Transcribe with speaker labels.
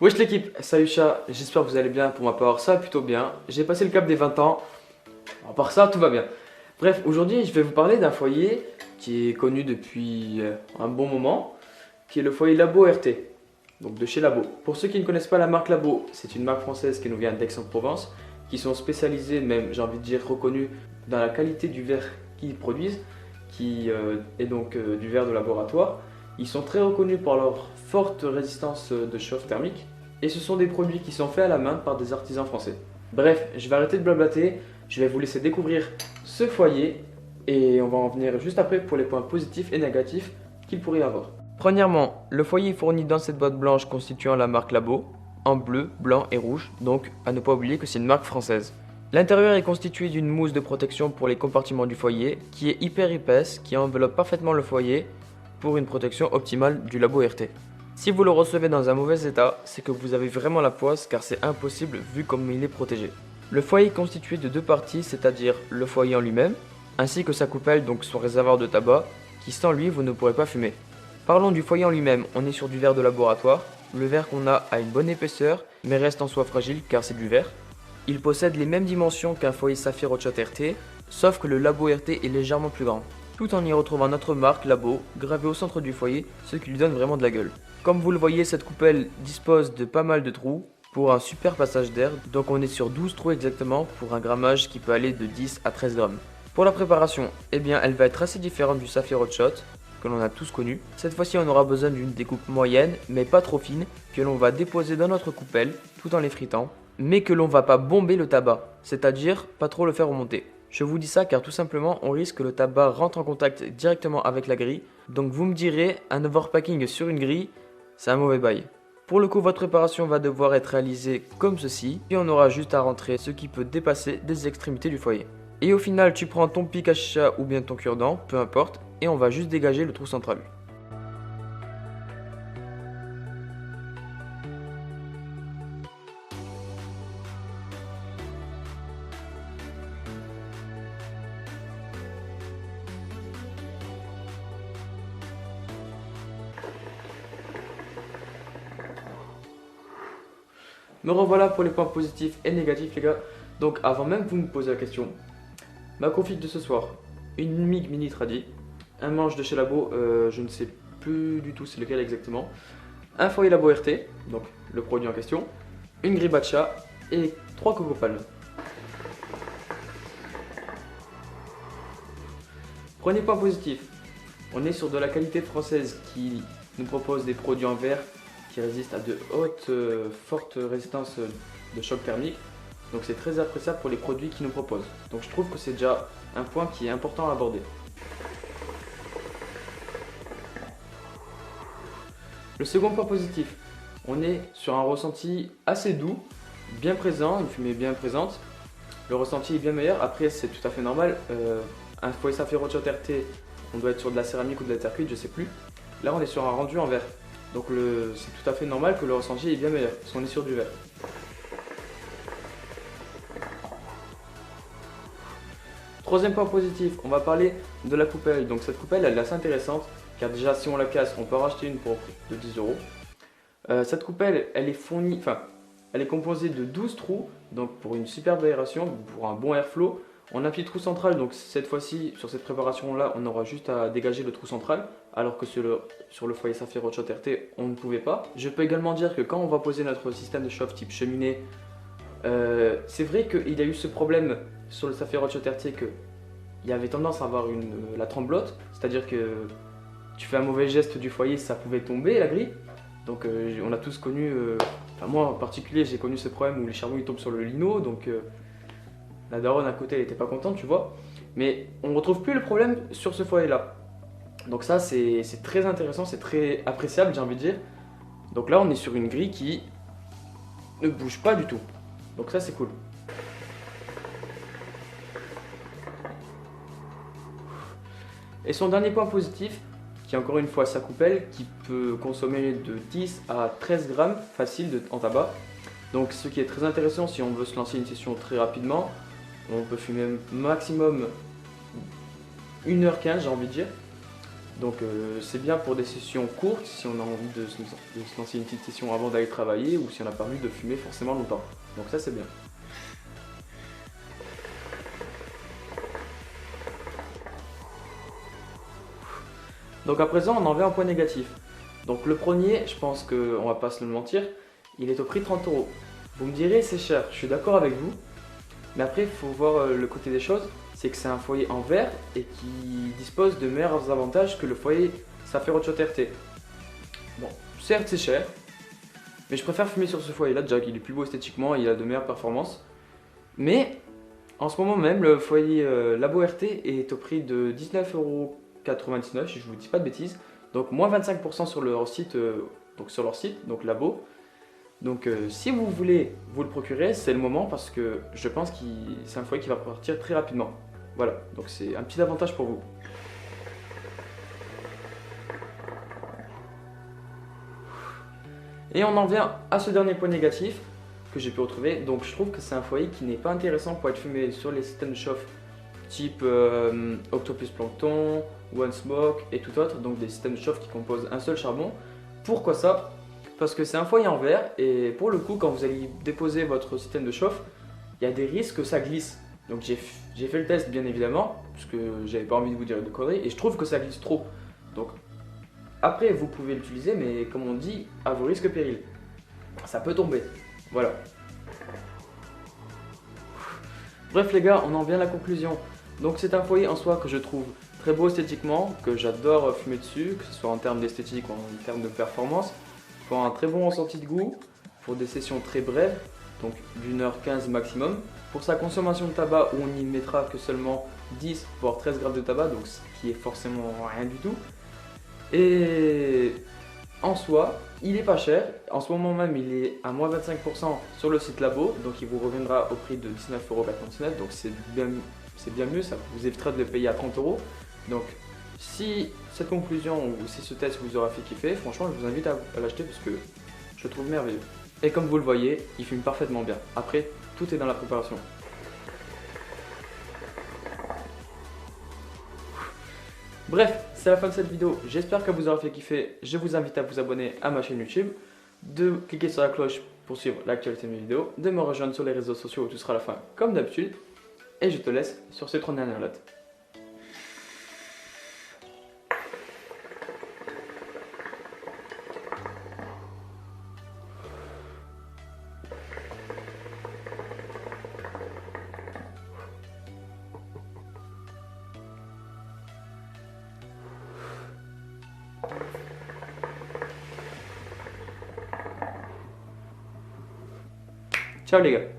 Speaker 1: Wesh l'équipe, salut chat, j'espère que vous allez bien. Pour ma part, ça va plutôt bien. J'ai passé le cap des 20 ans. À part ça, tout va bien. Bref, aujourd'hui, je vais vous parler d'un foyer qui est connu depuis un bon moment, qui est le foyer Labo RT, donc de chez Labo. Pour ceux qui ne connaissent pas la marque Labo, c'est une marque française qui nous vient d'Aix-en-Provence, qui sont spécialisés, même j'ai envie de dire reconnus, dans la qualité du verre qu'ils produisent, qui est donc du verre de laboratoire. Ils sont très reconnus pour leur forte résistance de chauffe thermique et ce sont des produits qui sont faits à la main par des artisans français. Bref, je vais arrêter de blablater, je vais vous laisser découvrir ce foyer et on va en venir juste après pour les points positifs et négatifs qu'il pourrait y avoir. Premièrement, le foyer est fourni dans cette boîte blanche constituant la marque Labo, en bleu, blanc et rouge, donc à ne pas oublier que c'est une marque française. L'intérieur est constitué d'une mousse de protection pour les compartiments du foyer qui est hyper épaisse, qui enveloppe parfaitement le foyer pour une protection optimale du Labo RT. Si vous le recevez dans un mauvais état, c'est que vous avez vraiment la poisse car c'est impossible vu comme il est protégé. Le foyer est constitué de deux parties, c'est-à-dire le foyer en lui-même, ainsi que sa coupelle, donc son réservoir de tabac, qui sans lui vous ne pourrez pas fumer. Parlons du foyer en lui-même, on est sur du verre de laboratoire. Le verre qu'on a une bonne épaisseur, mais reste en soi fragile car c'est du verre. Il possède les mêmes dimensions qu'un foyer Saphir Hotshot RT, sauf que le Labo RT est légèrement plus grand, tout en y retrouvant notre marque Labo gravée au centre du foyer, ce qui lui donne vraiment de la gueule. Comme vous le voyez, cette coupelle dispose de pas mal de trous pour un super passage d'air, donc on est sur 12 trous exactement pour un grammage qui peut aller de 10 à 13 grammes. Pour la préparation, eh bien elle va être assez différente du Saphir Hotshot que l'on a tous connu. Cette fois-ci on aura besoin d'une découpe moyenne mais pas trop fine que l'on va déposer dans notre coupelle tout en l'effritant, mais que l'on va pas bomber le tabac, c'est-à-dire pas trop le faire remonter. Je vous dis ça car tout simplement on risque que le tabac rentre en contact directement avec la grille, donc vous me direz un overpacking sur une grille, c'est un mauvais bail. Pour le coup, votre préparation va devoir être réalisée comme ceci, et on aura juste à rentrer ce qui peut dépasser des extrémités du foyer. Et au final, tu prends ton pic à chicha ou bien ton cure-dent, peu importe, et on va juste dégager le trou central. Me revoilà pour les points positifs et négatifs les gars. Donc avant même que vous me posez la question, ma config de ce soir, une MiG Mini Tradi, un manche de chez Labo, je ne sais plus du tout c'est lequel exactement, un foyer Labo RT, donc le produit en question, une grille Batcha et 3 Coco Palmes. Premier point positif, on est sur de la qualité française qui nous propose des produits en verre qui résistent à de hautes, fortes résistances de choc thermique. Donc c'est très appréciable pour les produits qu'ils nous proposent. Donc je trouve que c'est déjà un point qui est important à aborder. Le second point positif, on est sur un ressenti assez doux, bien présent, une fumée bien présente. Le ressenti est bien meilleur, après c'est tout à fait normal. Un foyer Saphir Hotshot RT, on doit être sur de la céramique ou de la terre cuite, je sais plus. Là on est sur un rendu en verre. Donc c'est tout à fait normal que le ressenti est bien meilleur, parce qu'on est sur du verre. Troisième point positif, on va parler de la coupelle. Donc cette coupelle elle est assez intéressante, car déjà si on la casse, on peut en racheter une pour de 10 euros. Cette coupelle elle est fournie, enfin elle est composée de 12 trous, donc pour une superbe aération, pour un bon airflow. On a un petit trou central, donc cette fois-ci, sur cette préparation-là, on aura juste à dégager le trou central, alors que sur le foyer Saphir Hotshot RT, on ne pouvait pas. Je peux également dire que quand on va poser notre système de chauffe type cheminée, c'est vrai qu'il y a eu ce problème sur le Saphir Hotshot RT qu'il y avait tendance à avoir la tremblote, c'est-à-dire que tu fais un mauvais geste du foyer, ça pouvait tomber la grille. Donc on a tous connu, enfin moi en particulier, j'ai connu ce problème où les charbons ils tombent sur le lino, donc la daronne à côté elle était pas contente, tu vois. Mais on ne retrouve plus le problème sur ce foyer là. Donc ça c'est très intéressant, c'est très appréciable j'ai envie de dire. Donc là on est sur une grille qui ne bouge pas du tout. Donc ça c'est cool. Et son dernier point positif, qui est encore une fois sa coupelle, qui peut consommer de 10 à 13 grammes facile en tabac. Donc ce qui est très intéressant si on veut se lancer une session très rapidement. On peut fumer maximum 1h15 j'ai envie de dire. Donc c'est bien pour des sessions courtes, si on a envie de se lancer une petite session avant d'aller travailler ou si on n'a pas envie de fumer forcément longtemps. Donc ça c'est bien. Donc à présent on en vient au point négatif. Donc le premier, je pense qu'on va pas se le mentir, il est au prix de 30 euros. Vous me direz c'est cher, je suis d'accord avec vous. Mais après il faut voir le côté des choses, c'est que c'est un foyer en verre et qui dispose de meilleurs avantages que le foyer Safiro RT. Bon, certes c'est cher, mais je préfère fumer sur ce foyer-là, déjà qu'il est plus beau esthétiquement et il a de meilleures performances. Mais en ce moment même, le foyer Labo RT est au prix de 19,99 € si je ne vous dis pas de bêtises. Donc moins 25% sur leur site, donc Labo. Donc si vous voulez vous le procurer, c'est le moment parce que je pense que c'est un foyer qui va partir très rapidement. Voilà, donc c'est un petit avantage pour vous. Et on en vient à ce dernier point négatif que j'ai pu retrouver. Donc je trouve que c'est un foyer qui n'est pas intéressant pour être fumé sur les systèmes de chauffe type Octopus Plankton, One Smoke et tout autre. Donc des systèmes de chauffe qui composent un seul charbon. Pourquoi ça? Parce que c'est un foyer en verre et pour le coup quand vous allez déposer votre système de chauffe, il y a des risques que ça glisse. Donc j'ai fait le test bien évidemment, parce que j'avais pas envie de vous dire de conneries et je trouve que ça glisse trop. Donc après, vous pouvez l'utiliser, mais comme on dit, à vos risques et périls. Ça peut tomber. Voilà. Bref les gars, on en vient à la conclusion. Donc c'est un foyer en soi que je trouve très beau esthétiquement, que j'adore fumer dessus, que ce soit en termes d'esthétique ou en termes de performance. Pour un très bon ressenti de goût, pour des sessions très brèves, donc d'1h15 maximum. Pour sa consommation de tabac, où on n'y mettra que seulement 10 voire 13 grammes de tabac, donc ce qui est forcément rien du tout. Et en soi, il est pas cher. En ce moment même, il est à moins 25% sur le site Labo. Donc il vous reviendra au prix de 19,99 €. Donc c'est bien mieux, ça vous évitera de le payer à 30 €. Donc si cette conclusion ou si ce test vous aura fait kiffer, franchement je vous invite à l'acheter parce que je le trouve merveilleux. Et comme vous le voyez, il fume parfaitement bien. Après, tout est dans la préparation. Bref, c'est la fin de cette vidéo, j'espère qu'elle vous aura fait kiffer. Je vous invite à vous abonner à ma chaîne YouTube, de cliquer sur la cloche pour suivre l'actualité de mes vidéos, de me rejoindre sur les réseaux sociaux où tout sera à la fin comme d'habitude. Et je te laisse sur ces 3 dernières notes. Ciao les gars.